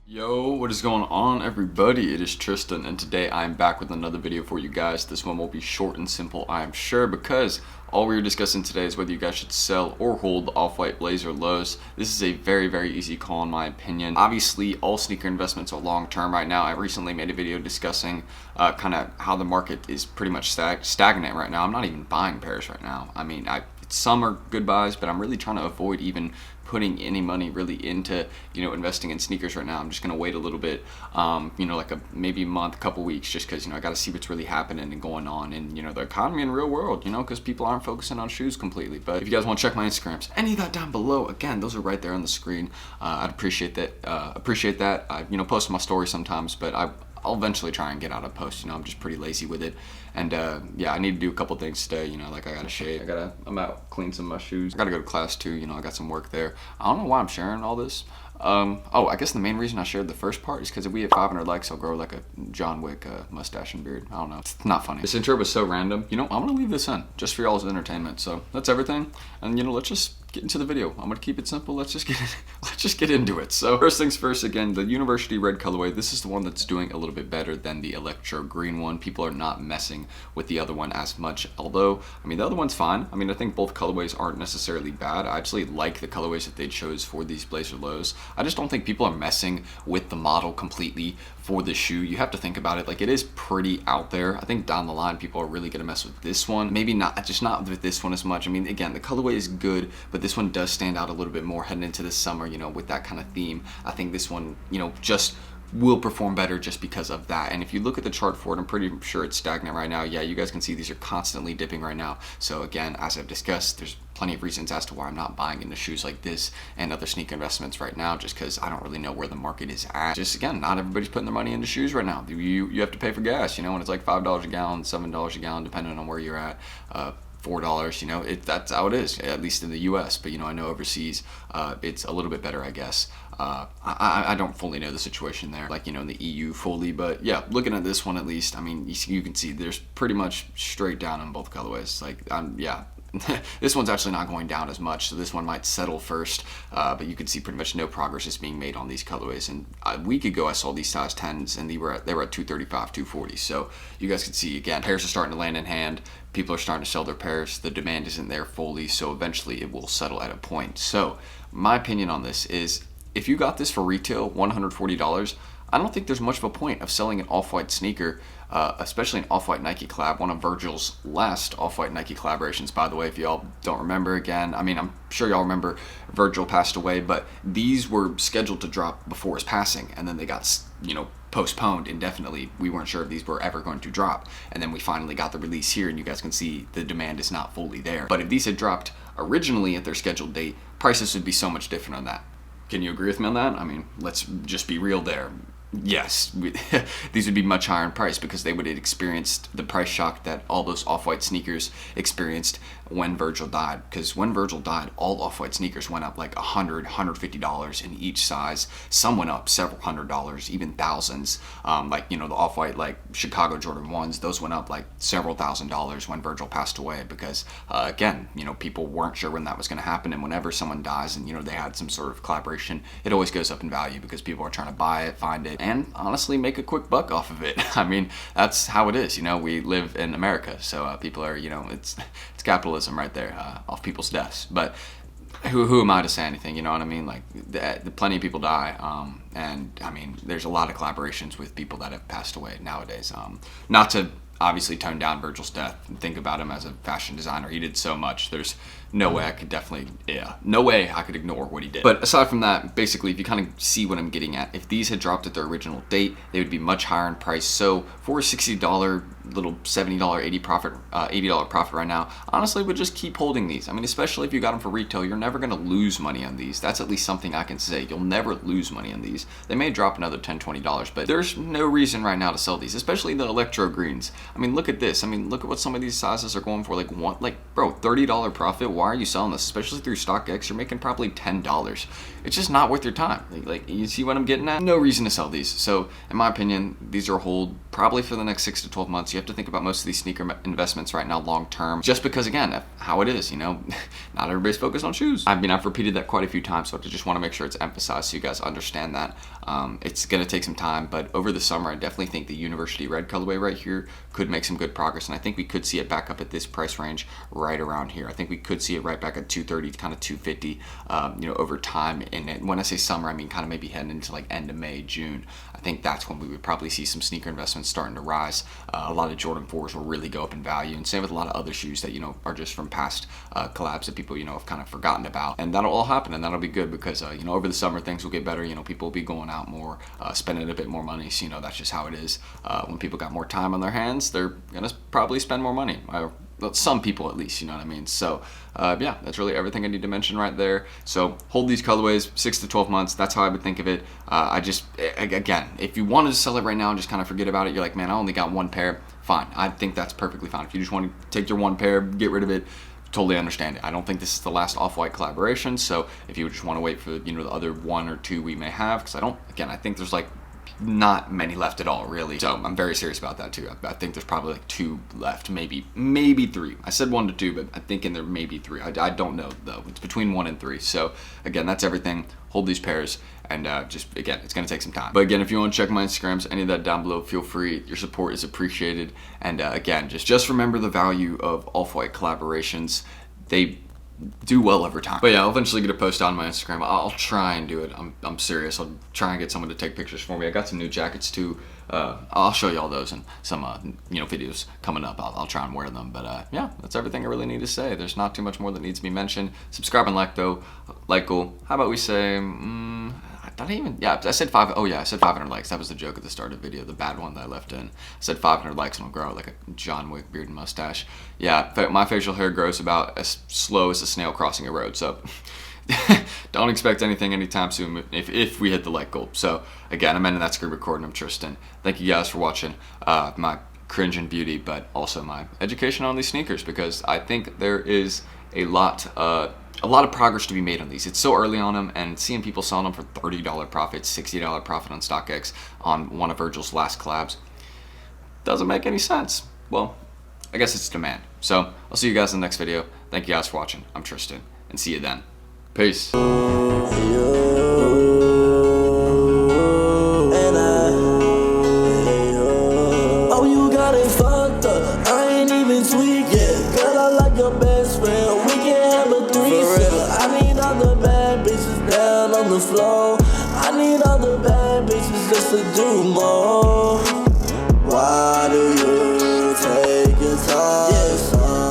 Yo, what is going on, everybody? It is Tristan, and today I'm back with another video for you guys. This one will be short and simple, I am sure, because all we are discussing today is whether you guys should sell or hold the off-white blazer lows. This is a very easy call in my opinion. Obviously, all sneaker investments are long-term right now. I recently made a video discussing kind of how the market is pretty much stagnant right now. I'm not even buying pairs right now. I mean, some are good buys, but I'm really trying to avoid even putting any money really into investing in sneakers right now. I'm just gonna wait a little bit, like maybe a month, couple weeks, just because I got to see what's really happening and going on in the economy and real world, because people aren't focusing on shoes completely. But if you guys want to check my Instagrams, any of that down below, again, those are right there on the screen. I'd appreciate that. I post my story sometimes, but I'll eventually try and get out a post. I'm just pretty lazy with it. And yeah, I need to do a couple things today. Like I gotta shave. I'm out clean some of my shoes. I gotta go to class too. I got some work there. I don't know why I'm sharing all this. I guess the main reason I shared the first part is because if we hit 500 likes, I'll grow like a John Wick mustache and beard. I don't know. It's not funny. This intro was so random. I'm gonna leave this in just for y'all's entertainment. So that's everything. And let's just get into the video. I'm gonna keep it simple. Let's just get into it. So first things first, again, the University Red colorway. This is the one that's doing a little bit better than the Electro Green one. People are not messing with the other one as much. Although, the other one's fine. I think both colorways aren't necessarily bad. I actually like the colorways that they chose for these blazer lows. I just don't think people are messing with the model completely for the shoe. You have to think about it. Like, it is pretty out there. I think down the line, people are really gonna mess with this one. Maybe not with this one as much. Again, the colorway is good, but this one does stand out a little bit more heading into the summer, with that kind of theme. I think this one, just will perform better just because of that. And if you look at the chart for it, I'm pretty sure it's stagnant right now. Yeah, you guys can see these are constantly dipping right now. So again, as I've discussed, there's plenty of reasons as to why I'm not buying into shoes like this and other sneaker investments right now, just because I don't really know where the market is at. Just again, not everybody's putting their money into shoes right now. You have to pay for gas, when it's like $5 a gallon, $7 a gallon, depending on where you're at. $4, that's how it is, at least in the US. But I know overseas it's a little bit better, I guess. I don't fully know the situation there, like in the EU fully, but yeah, looking at this one at least, you can see there's pretty much straight down on both colorways. Yeah. This one's actually not going down as much, so this one might settle first, but you can see pretty much no progress is being made on these colorways. And a week ago I saw these size 10s and they were at 235, 240. So you guys can see, again, pairs are starting to land in hand. People are starting to sell their pairs. The demand isn't there fully, so eventually it will settle at a point. So my opinion on this is, if you got this for retail, $140, I don't think there's much of a point of selling an off-white sneaker, especially an off-white Nike collab, one of Virgil's last off-white Nike collaborations, by the way, if y'all don't remember. Again, I'm sure y'all remember Virgil passed away, but these were scheduled to drop before his passing, and then they got, postponed indefinitely. We weren't sure if these were ever going to drop, and then we finally got the release here, and you guys can see the demand is not fully there. But if these had dropped originally at their scheduled date, prices would be so much different on that. Can you agree with me on that? Let's just be real there. Yes, these would be much higher in price because they would have experienced the price shock that all those off-white sneakers experienced when Virgil died. Because when Virgil died, all off-white sneakers went up like $100, $150 in each size. Some went up several $100s, even thousands. The off-white like Chicago Jordan 1s, those went up like several $1,000s when Virgil passed away because, again, people weren't sure when that was going to happen. And whenever someone dies and, they had some sort of collaboration, it always goes up in value because people are trying to buy it, find it, and honestly make a quick buck off of it. That's how it is. We live in America, so people are, it's capitalism right there, off people's deaths. But who am I to say anything? You know what I mean? Like, plenty of people die, and there's a lot of collaborations with people that have passed away nowadays. Not to obviously tone down Virgil's death and think about him as a fashion designer. He did so much. There's no way I could ignore what he did. But aside from that, basically, if you kind of see what I'm getting at, if these had dropped at their original date, they would be much higher in price. So for a $60 little $70, $80 profit right now, honestly, would just keep holding these. Especially if you got them for retail, you're never going to lose money on these. That's at least something I can say. You'll never lose money on these. They may drop another $10, $20, but there's no reason right now to sell these, especially the Electro Greens. Look at this. Look at what some of these sizes are going for. Bro, $30 profit. Why are you selling this? Especially through StockX, you're making probably $10. It's just not worth your time. You see what I'm getting at? No reason to sell these. So in my opinion, these are a hold probably for the next 6 to 12 months. you have to think about most of these sneaker investments right now long term, just because, again, how it is, not everybody's focused on shoes. I mean, I've repeated that quite a few times, so I just want to make sure it's emphasized so you guys understand that. It's going to take some time, but over the summer, I definitely think the University Red colorway right here could make some good progress, and I think we could see it back up at this price range right around here. I think we could see it right back at 230 to kind of 250, over time. And when I say summer, I mean kind of maybe heading into like end of May, June. I think that's when we would probably see some sneaker investments starting to rise. A lot of Jordan 4s will really go up in value, and same with a lot of other shoes that, are just from past collabs that people, have kind of forgotten about. And that'll all happen, and that'll be good because, over the summer, things will get better. People will be going out more, spending a bit more money. So, that's just how it is. When people got more time on their hands, they're going to probably spend more money. Some people at least, you know what I mean? So yeah, that's really everything I need to mention right there. So hold these colorways 6 to 12 months. That's how I would think of it. Again, if you wanted to sell it right now and just kind of forget about it, you're like, man, I only got one pair. Fine. I think that's perfectly fine. If you just want to take your one pair, get rid of it, totally understand it. I don't think this is the last Off-White collaboration. So if you just want to wait for, the other 1 or 2 we may have, because I think there's like not many left at all, really. So I'm very serious about that too. I think there's probably like 2 left, maybe 3. I said 1 to 2, but I think in there maybe 3. I don't know though. It's between 1 and 3. So again, that's everything. Hold these pairs, and just again, it's gonna take some time. But again, if you want to check my Instagrams, any of that down below, feel free. Your support is appreciated. And again, just remember the value of Off-White collaborations. They do well over time. But yeah, I'll eventually get a post on my Instagram. I'll try and do it. I'm serious. I'll try and get someone to take pictures for me. I got some new jackets too. I'll show you all those and some videos coming up. I'll try and wear them. But yeah, that's everything I really need to say. There's not too much more that needs to be mentioned. Subscribe and like though. Like cool. How about we say I said 500 likes. That was the joke at the start of the video, the bad one that I left in. I said 500 likes and I'll grow out like a John Wick beard and mustache. Yeah, my facial hair grows about as slow as a snail crossing a road, so don't expect anything anytime soon if we hit the like goal. So again, I'm ending that screen recording. I'm Tristan. Thank you guys for watching my cringe and beauty, but also my education on these sneakers, because I think there is a lot of progress to be made on these. It's so early on them, and seeing people selling them for $30 profit, $60 profit on StockX on one of Virgil's last collabs doesn't make any sense. Well, I guess it's demand. So I'll see you guys in the next video. Thank you guys for watching. I'm Tristan, and see you then. Peace. Flow. I need all the bad bitches just to do more.